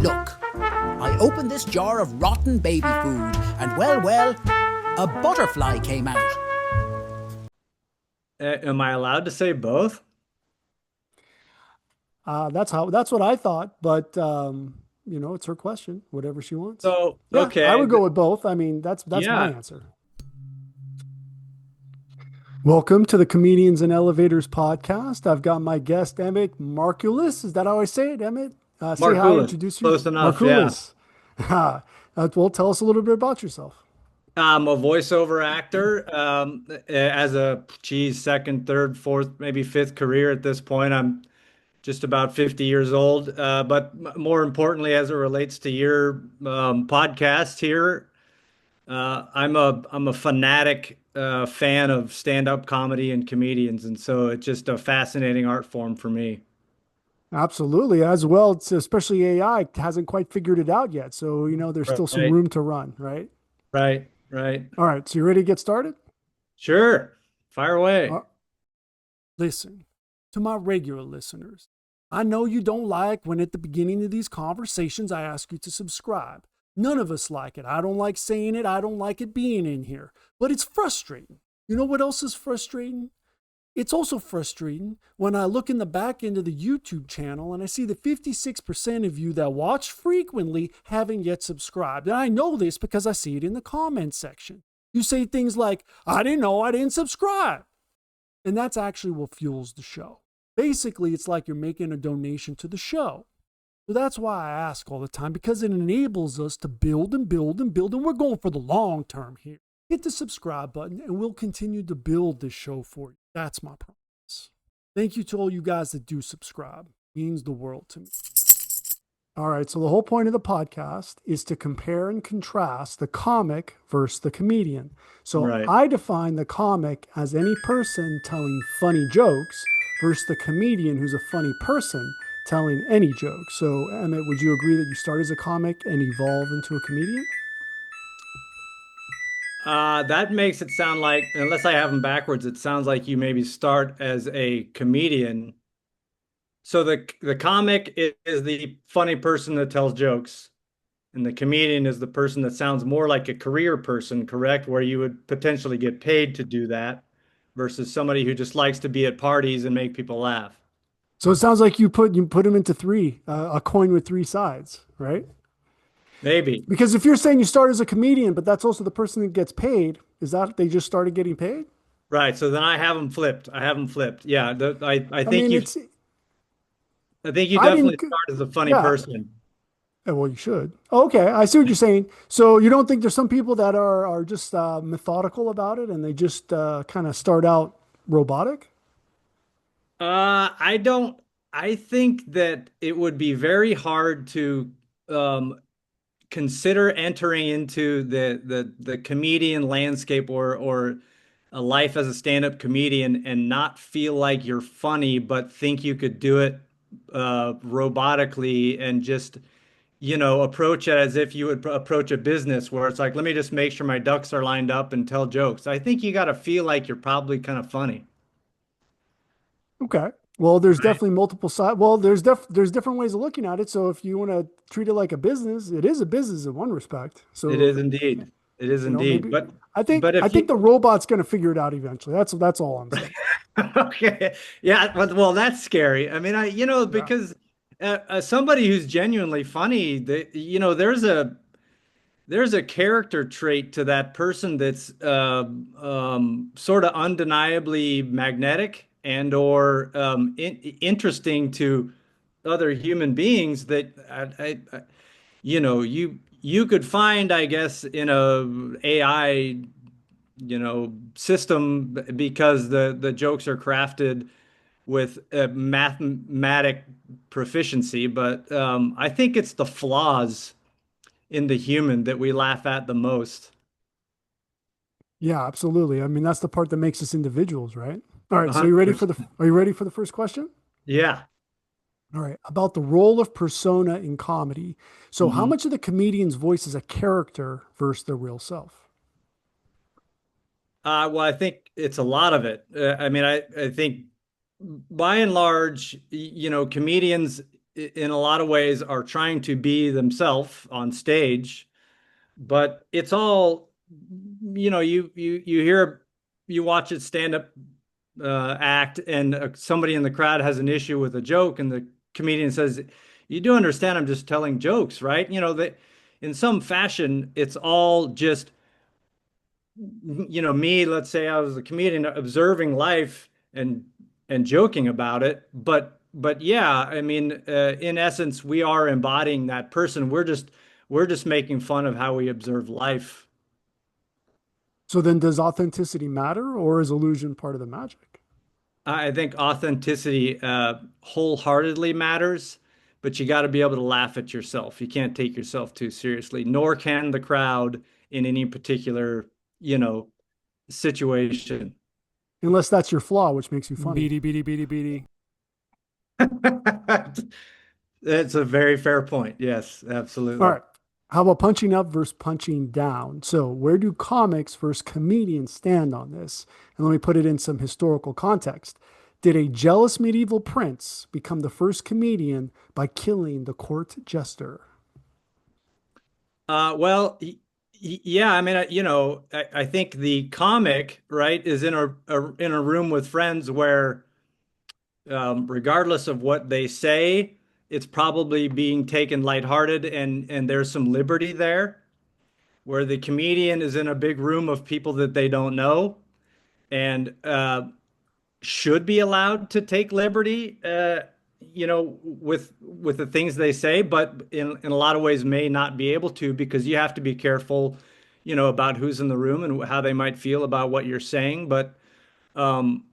Look, I opened this jar of rotten baby food, and well, a butterfly came out. Am I allowed to say both? That's what I thought, but it's her question, whatever she wants. So, Yeah, I okay. would go with both. I mean, that's my Yeah. answer. Welcome to the Comedians and Elevators podcast. I've got my guest Emmett Markulis. Is that how I say it, Emmett? Say hi, Markulis. introduce you. Close enough. Yeah. Markulis. Well, tell us a little bit about yourself. I'm a voiceover actor. As a second, third, fourth, maybe fifth career at this point. I'm just about 50 years old. But more importantly, as it relates to your podcast here, I'm a fanatic fan of stand-up comedy and comedians, and so it's just a fascinating art form for me. Absolutely, as well. Especially AI hasn't quite figured it out yet, so there's still some Right, room to run, right? right, right. All right, so you ready to get started? Sure. Fire away. Uh, Listen, to my regular listeners, I know you don't like when at the beginning of these conversations I ask you to subscribe. None of us like it. I don't like saying it. I don't like it being in here. But it's frustrating. You know what else is frustrating? It's also frustrating when I look in the back end of the YouTube channel and I see that 56% of you that watch frequently haven't yet subscribed. And I know this because I see it in the comments section. You say things like, I didn't know I didn't subscribe. And that's actually what fuels the show. Basically, it's like you're making a donation to the show. So that's why I ask all the time, because it enables us to build and build and build, and we're going for the long term here. Hit the subscribe button, and we'll continue to build this show for you. That's my promise. Thank you to all you guys that do subscribe. It means the world to me. All right, so the whole point of the podcast is to compare and contrast the comic versus the comedian. So Right. I define the comic as any person telling funny jokes versus the comedian who's a funny person telling any joke. So, Emmett, would you agree that you start as a comic and evolve into a comedian? That makes it sound like, unless I have them backwards, it sounds like you maybe start as a comedian. So the comic is the funny person that tells jokes, and the comedian is the person that sounds more like a career person, correct? Where you would potentially get paid to do that versus somebody who just likes to be at parties and make people laugh. So it sounds like you put them into three, a coin with three sides, right? Maybe. Because if you're saying you start as a comedian, but that's also the person that gets paid, is that they just started getting paid? Right. So then I have them flipped. I have them flipped. Yeah. I mean, I think you I definitely didn't, start as a funny yeah. person. Well, you should. Okay, I see what you're saying. So you don't think there's some people that are just methodical about it and they just kind of start out robotic? I don't. I think that it would be very hard to um, consider entering into the comedian landscape or a life as a stand-up comedian and not feel like you're funny, but think you could do it robotically and just, approach it as if you would approach a business where it's like, let me just make sure my ducks are lined up and tell jokes. I think you got to feel like you're probably kind of funny. Okay. Well, there's Right. definitely multiple sides. Well, there's different ways of looking at it. So if you want to treat it like a business, it is a business in one respect. It is So indeed. It is indeed. maybe But I think but I if think you the robot's going to figure it out eventually. That's all I'm saying. okay, yeah, but well, that's scary. I mean, Yeah. because somebody who's genuinely funny, there's a character trait to that person that's sort of undeniably magnetic and or interesting to other human beings that you could find, I guess, in a AI system because the jokes are crafted with a mathematic proficiency, but I think it's the flaws in the human that we laugh at the most. Yeah, absolutely. I mean, that's the part that makes us individuals, right? All right, so you ready for 100%. the are you ready for the first question? Yeah. All right, about the role of persona in comedy. So how Mhm. much of the comedian's voice is a character versus their real self? Well, I think it's a lot of it. I mean, I think by and large, comedians in a lot of ways are trying to be themselves on stage, but it's all, you hear, you watch it stand up act, and somebody in the crowd has an issue with a joke, and the comedian says, "You do understand I'm just telling jokes, right?" That in some fashion, it's all just, me, let's say I was a comedian observing life and joking about it, but yeah, I mean, in essence, we are embodying that person. We're just making fun of how we observe life. So then does authenticity matter, or is illusion part of the magic? I think authenticity wholeheartedly matters, but you got to be able to laugh at yourself. You can't take yourself too seriously, nor can the crowd in any particular, you know, situation. Unless that's your flaw, which makes you funny. Beady, beady, beady, beady. That's a very fair point. Yes, All absolutely. right. How about punching up versus punching down? So, where do comics versus comedians stand on this? And let me put it in some historical context. Did a jealous medieval prince become the first comedian by killing the court jester? Well, yeah. I mean, I think the comic, right, is in a room with friends where, regardless of what they say, it's probably being taken lighthearted, and there's some liberty there. Where the comedian is in a big room of people that they don't know, and should be allowed to take liberty, with the things they say, but in a lot of ways may not be able to, because you have to be careful, about who's in the room and how they might feel about what you're saying. But um,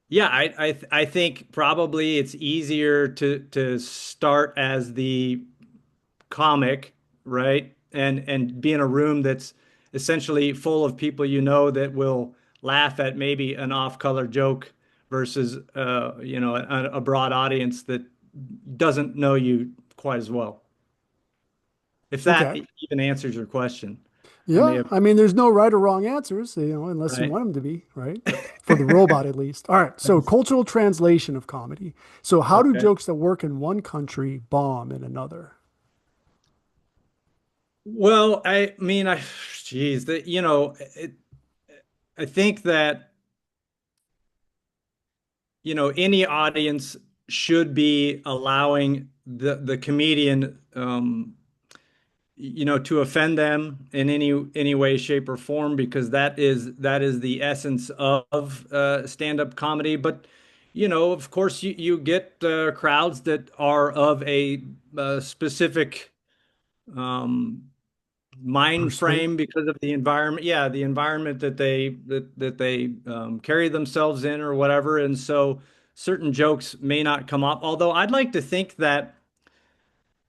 yeah, I think probably it's easier to start as the comic, right? And be in a room that's essentially full of people that will laugh at maybe an off-color joke versus a broad audience that doesn't know you quite as well. If that Okay. even answers your question. I may Yeah. have, I mean, there's no right or wrong answers, unless you right? want them to be, right? For the robot, at least. All right. So, cultural translation of comedy. So, how do Okay. jokes that work in one country bomb in another? Well, I mean, geez, I think that, any audience should be allowing the comedian, to offend them in any way, shape, or form, because that is the essence of stand-up comedy. But of course, you get crowds that are of a specific um, mind Persuade. frame because of the environment. Yeah, the environment that they carry themselves in or whatever, and so certain jokes may not come up. Although I'd like to think that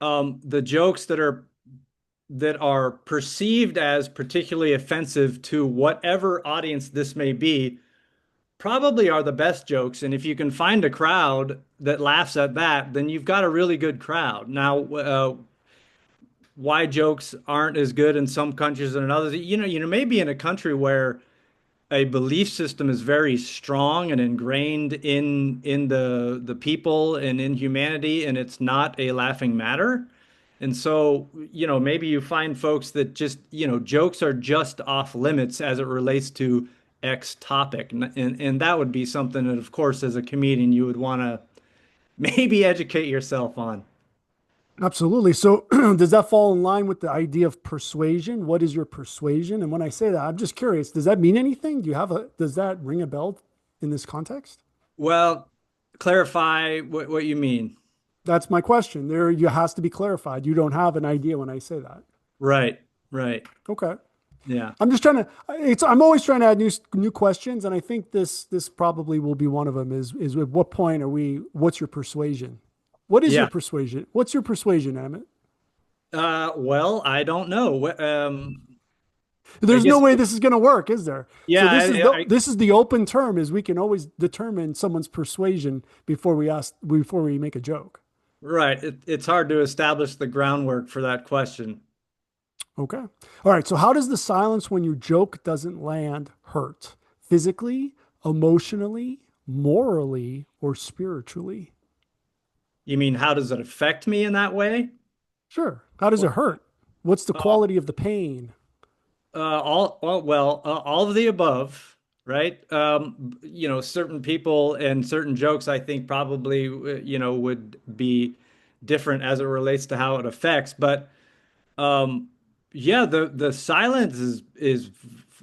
the jokes that are perceived as particularly offensive to whatever audience this may be probably are the best jokes. And if you can find a crowd that laughs at that, then you've got a really good crowd. Now, why jokes aren't as good in some countries than in others? Maybe in a country where a belief system is very strong and ingrained in the people and in humanity, and it's not a laughing matter. And so, maybe you find folks that just, jokes are just off limits as it relates to X topic. And that would be something that, of course, as a comedian, you would want to maybe educate yourself on. Absolutely. So, does that fall in line with the idea of persuasion? What is your persuasion? And when I say that, I'm just curious, does that mean anything? Does that ring a bell in this context? Well, clarify what you mean. That's my question. There, you has to be clarified. You don't have an idea when I say that. Right, right. Okay. Yeah. I'm just trying to. I'm always trying to add new questions, and I think this probably will be one of them. Is at what point are we? What's your persuasion? What is your Yeah. persuasion? What's your persuasion, Emmett? Well, I don't know. I There's no guess, way this is going to work, is there? So yeah, this is the open term. Is we can always determine someone's persuasion before we make a joke. right. It's hard to establish the groundwork for that question. Okay. All right. So how does the silence when your joke doesn't land hurt? Physically, emotionally, morally, or spiritually? You mean how does it affect me in that way? Sure. How does it hurt? What's the Uh, quality of the pain? all of the above, right? Certain people and certain jokes, I think probably, would be different as it relates to how it affects. But um, yeah, the silence is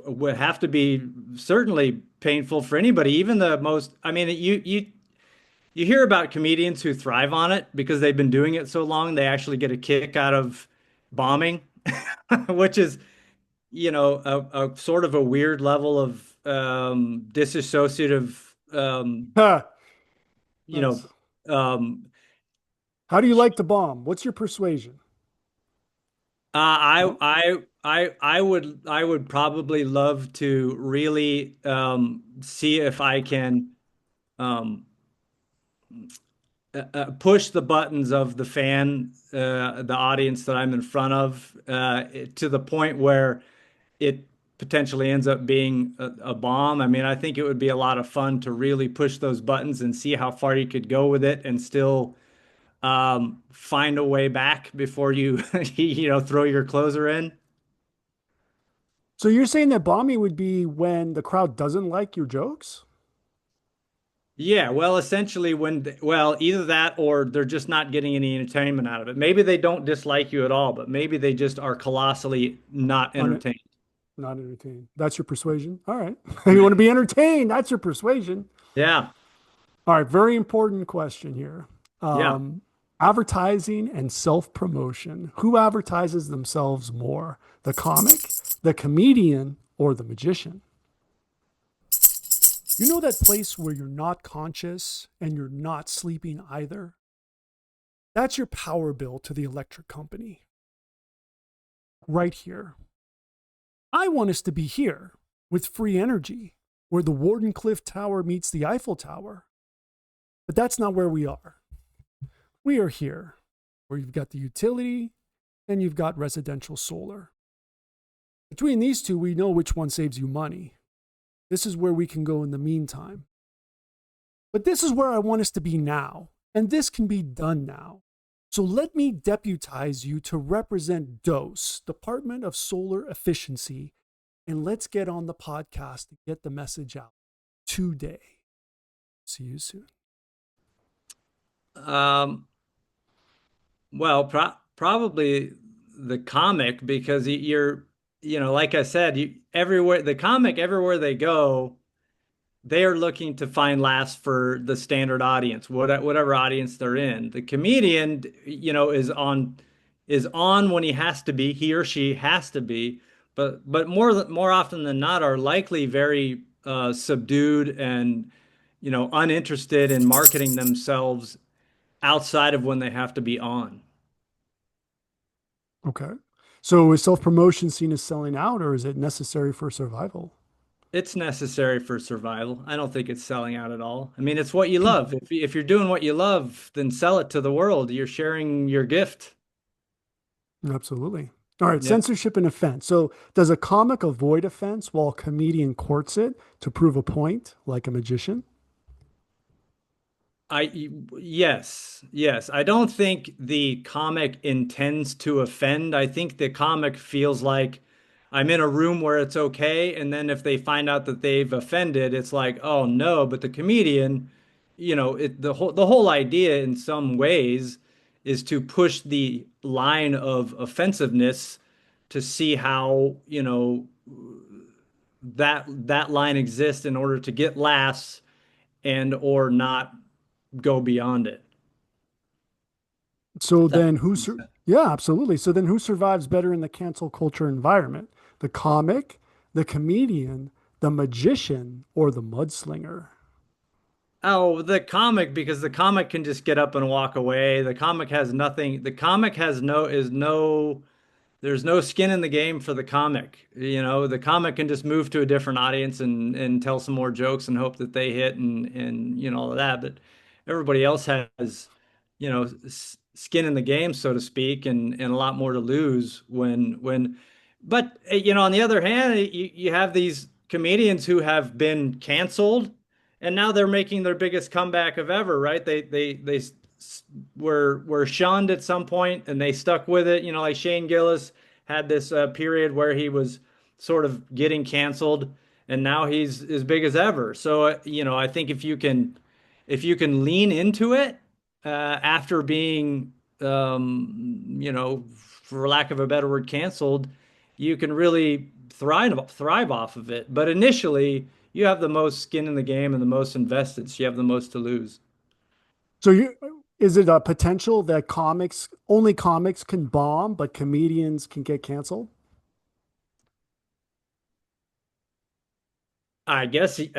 would have to be certainly painful for anybody, even the most. I mean, you hear about comedians who thrive on it because they've been doing it so long, they actually get a kick out of bombing, which is a sort of a weird level of disassociative, Ha, you know, nice. um, How do you like to bomb? What's your persuasion? I, No? I would probably love to really see if I can um, push the buttons of the audience that I'm in front of, to the point where it potentially ends up being a bomb. I mean, I think it would be a lot of fun to really push those buttons and see how far you could go with it and still find a way back before you, throw your closer in. So you're saying that bombing would be when the crowd doesn't like your jokes? Yeah, well, essentially, well, either that or they're just not getting any entertainment out of it. Maybe they don't dislike you at all, but maybe they just are colossally not Un- entertained. Not entertained. That's your persuasion? All right. You want to be entertained. That's your persuasion. Yeah, All right. Very important question here. yeah. Um, Advertising and self promotion. Who advertises themselves more? The comic, the comedian, or the magician? You know that place where you're not conscious and you're not sleeping either? That's your power bill to the electric company. Right here. I want us to be here with free energy, where the Wardenclyffe Tower meets the Eiffel Tower. But that's not where we are. We are here, where you've got the utility and you've got residential solar. Between these two, we know which one saves you money. This is where we can go in the meantime. But this is where I want us to be now, and this can be done now. So let me deputize you to represent DOSE, Department of Solar Efficiency, and let's get on the podcast to get the message out today. See you soon. Um, well, probably the comic because you're, like I said, everywhere the comic everywhere they go, they are looking to find laughs for the standard audience, whatever audience they're in. The comedian, is on when he or she has to be, but more often than not are likely very subdued and uninterested in marketing themselves outside of when they have to be on. Okay. So is self promotion seen as selling out, or is it necessary for survival? It's necessary for survival. I don't think it's selling out at all. I mean, it's what you love. If you're doing what you love, then sell it to the world. You're sharing your gift. Absolutely. All right, Yeah. censorship and offense. So, does a comic avoid offense while a comedian courts it to prove a point, like a magician? Yes, yes. I don't think the comic intends to offend. I think the comic feels like I'm in a room where it's okay, and then if they find out that they've offended, it's like, oh no. But the comedian, the whole idea in some ways is to push the line of offensiveness to see how, that line exists in order to get laughs and or not go beyond it. So If that then makes sense. yeah, absolutely. So then who survives better in the cancel culture environment? The comic, the comedian, the magician, or the mudslinger? Oh, the comic, because the comic can just get up and walk away. The comic has nothing. The comic has no, is no, there's no skin in the game for the comic. The comic can just move to a different audience and tell some more jokes and hope that they hit and all of that. But everybody else has, skin in the game, so to speak, and a lot more to lose but on the other hand, you have these comedians who have been canceled and now they're making their biggest comeback of ever, right? They were shunned at some point and they stuck with it. You know, like Shane Gillis had this period where he was sort of getting canceled, and now he's as big as ever. So, you know, I think if you can lean into it after being, you know, for lack of a better word, canceled, you can really thrive off of it. But initially, you have the most skin in the game and the most invested, so you have the most to lose. So is it a potential that comics can bomb, but comedians can get canceled? I guess you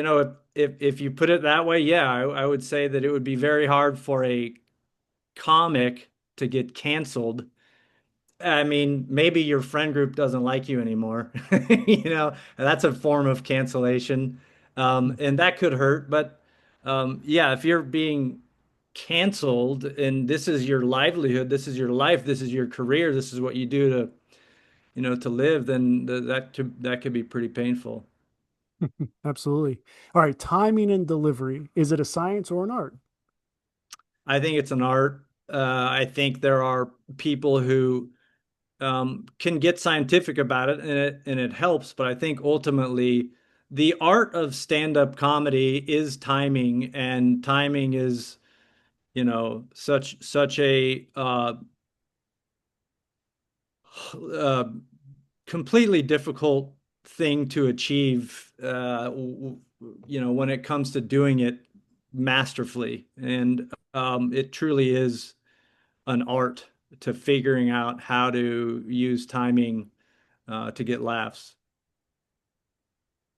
know, if you put it that way, yeah, I would say that it would be very hard for a comic to get canceled. I mean, maybe your friend group doesn't like you anymore. You know, that's a form of cancellation. And that could hurt. But yeah, if you're being canceled and this is your livelihood, this is your life, this is your career, this is what you do to, you know, to live, then that could be pretty painful. Absolutely. All right, timing and delivery. Is it a science or an art? I think it's an art. I think there are people who can get scientific about it, and it helps. But I think ultimately, the art of stand-up comedy is timing, and timing is, you know, such a uh, completely difficult thing to achieve. You know, when it comes to doing it masterfully, and it truly is an art to figuring out how to use timing to get laughs.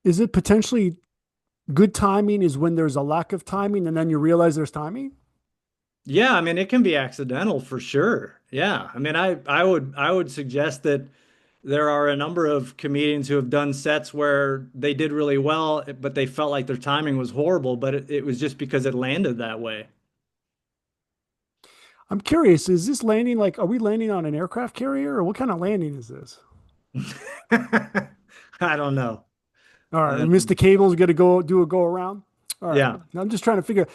Is it potentially good timing is when there's a lack of timing and then you realize there's timing? Yeah, I mean it can be accidental for sure. Yeah. I mean I would suggest that there are a number of comedians who have done sets where they did really well, but they felt like their timing was horrible, but it was just because it landed that way. I'm curious, is this landing like, are we landing on an aircraft carrier or what kind of landing is this? I don't know. All right, we missed Um, the cables, got to go do a go around. All right, yeah. I'm just trying to figure.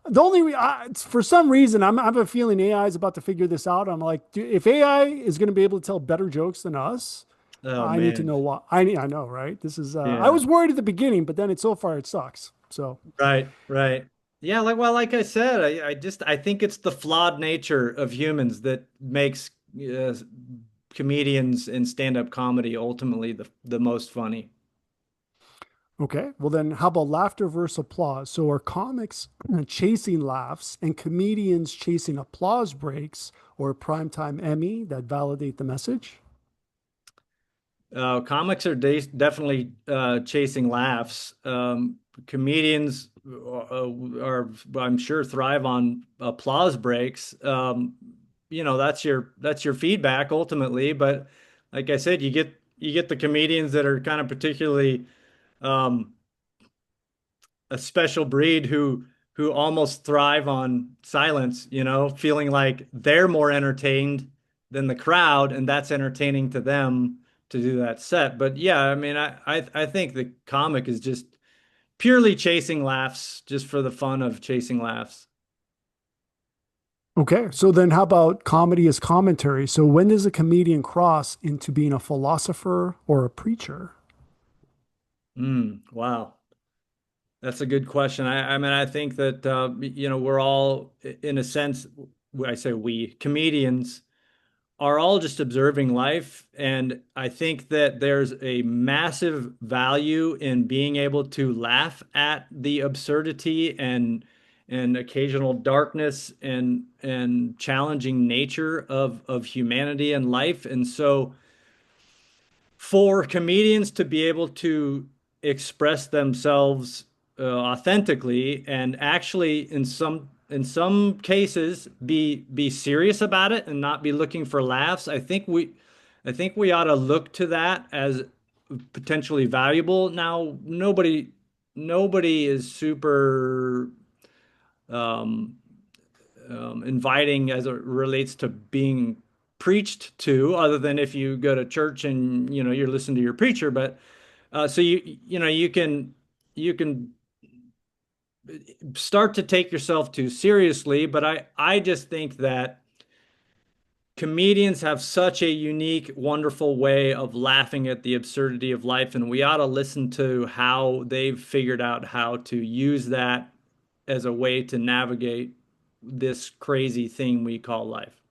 The only for some reason I have a feeling AI is about to figure this out. I'm like, if AI is going to be able to tell better jokes than us, Oh I need to man. know why. I know, right? This is. I Yeah. was worried at the beginning, but then it so far it sucks. So Right, right. Yeah, like I said, I think it's the flawed nature of humans that makes uh, comedians and stand-up comedy ultimately the most funny. okay, well then, how about laughter versus applause? So are comics chasing laughs and comedians chasing applause breaks or a primetime Emmy that validate the message? Comics are definitely chasing laughs. Comedians are, I'm sure, thrive on applause breaks. You know, that's your feedback ultimately. But like I said, you get the comedians that are kind of particularly um, a special breed who almost thrive on silence, you know, feeling like they're more entertained than the crowd, and that's entertaining to them to do that set. But yeah, I mean, I think the comic is just purely chasing laughs, just for the fun of chasing laughs. Okay, so then how about comedy as commentary? So when does a comedian cross into being a philosopher or a preacher? Wow. That's a good question. I mean, I think that you know, we're all, in a sense, I say we comedians are all just observing life. And I think that there's a massive value in being able to laugh at the absurdity and occasional darkness and challenging nature of humanity and life. And so for comedians to be able to express themselves authentically and actually in some cases be serious about it and not be looking for laughs, I think we ought to look to that as potentially valuable. Now, nobody is super um, inviting as it relates to being preached to, other than if you go to church and you know you're listening to your preacher. But so you know you can start to take yourself too seriously, but I just think that comedians have such a unique, wonderful way of laughing at the absurdity of life, and we ought to listen to how they've figured out how to use that as a way to navigate this crazy thing we call life.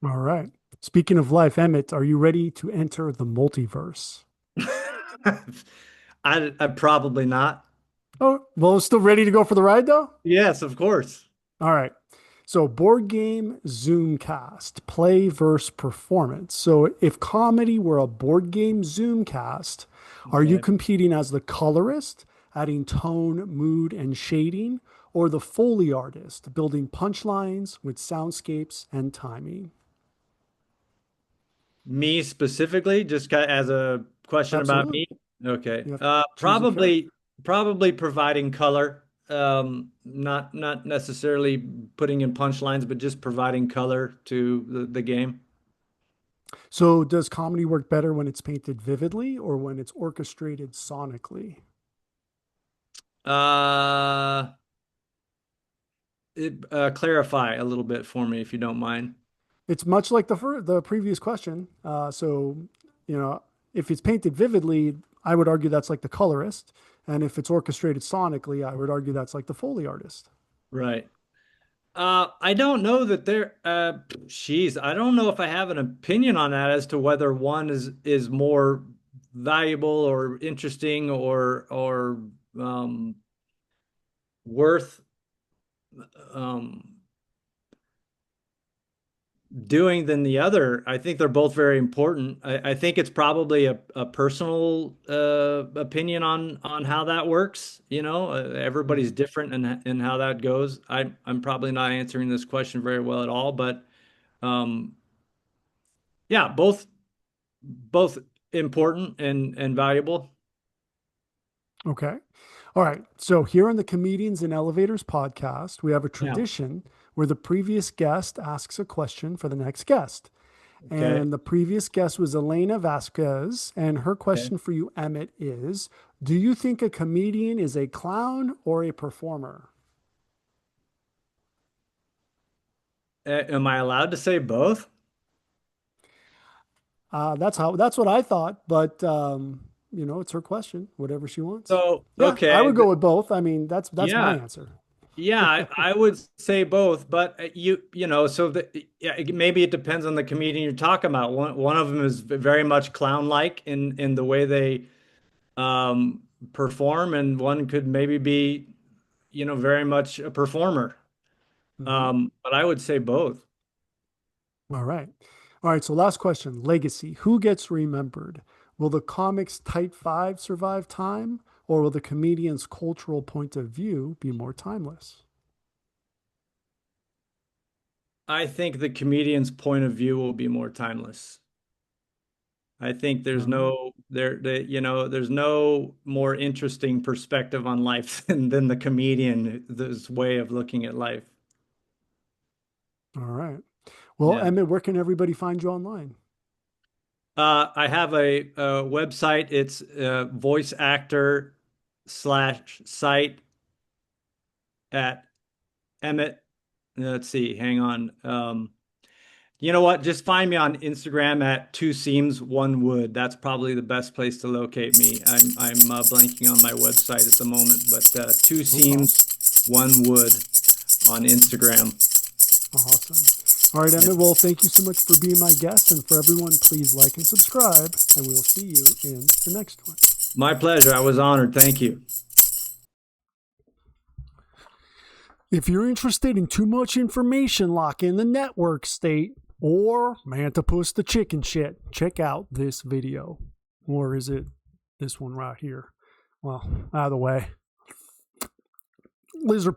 All right. Speaking of life, Emmett, are you ready to enter the multiverse? I probably not. Oh, well, still ready to go for the ride though? Yes, of course. All right. So, board game Zoomcast, play versus performance. So, if comedy were a board game Zoomcast, are you Okay. competing as the colorist, adding tone, mood, and shading, or the Foley artist, building punchlines with soundscapes and timing? Me specifically, just as a question about Absolutely. me. Okay. You have to choose a character. Probably providing color. Not necessarily putting in punchlines, but just providing color to the game. So, does comedy work better when it's painted vividly or when it's orchestrated sonically? Uh, Clarify a little bit for me if you don't mind. It's much like the previous question. If it's painted vividly, I would argue that's like the colorist, and if it's orchestrated sonically, I would argue that's like the Foley artist. Right. I don't know that I don't know if I have an opinion on that as to whether one is more valuable or interesting or worth um doing than the other. I think they're both very important. I think it's probably a personal opinion on how that works. Everybody's Mhm. different in how that goes. I'm probably not answering this question very well at all, but um, yeah, both important and valuable. Okay. All right. So here on the Comedians in Elevators podcast, we have a Yeah. tradition where the previous guest asks a question for the next guest. Okay. And the previous guest was Elena Vasquez. And her Okay. question for you, Emmett, is: do you think a comedian is a clown or a performer? Am I allowed to say both? That's what I thought, but it's her question, whatever she wants. So, Yeah, I okay. would go with both. I mean, that's my Yeah. answer. Yeah, I would say both, but so yeah, maybe it depends on the comedian you're talking about. One of them is very much clown-like in the way they um, perform, and one could maybe be, very much a performer. Mhm. But I would say both. All right. All right. So, last question: legacy. Who gets remembered? Will the comic's tight five survive time, or will the comedian's cultural point of view be more timeless? I think the comedian's point of view will be more timeless. I think All right. there's no more interesting perspective on life than the comedian, this way of looking at life. All right. Well, Yeah. Emmett, where can everybody find you online? I have a website. It's voice actor slash site at Emmett. Let's see. Hang on. You know what? Just find me on Instagram at Two Seams One Wood. That's probably the best place to locate me. I'm blanking on my website at the moment, but Two No problem. Seams One Wood on Instagram. Awesome. All right, Yeah. Emmett. Well, thank you so much for being my guest. And for everyone, please like and subscribe. And we will see you in the next one. My pleasure. I was honored. Thank you. If you're interested in too much information like in the network state or Mantipus the chicken shit, check out this video. Or is it this one right here? Well, either way. Lizard.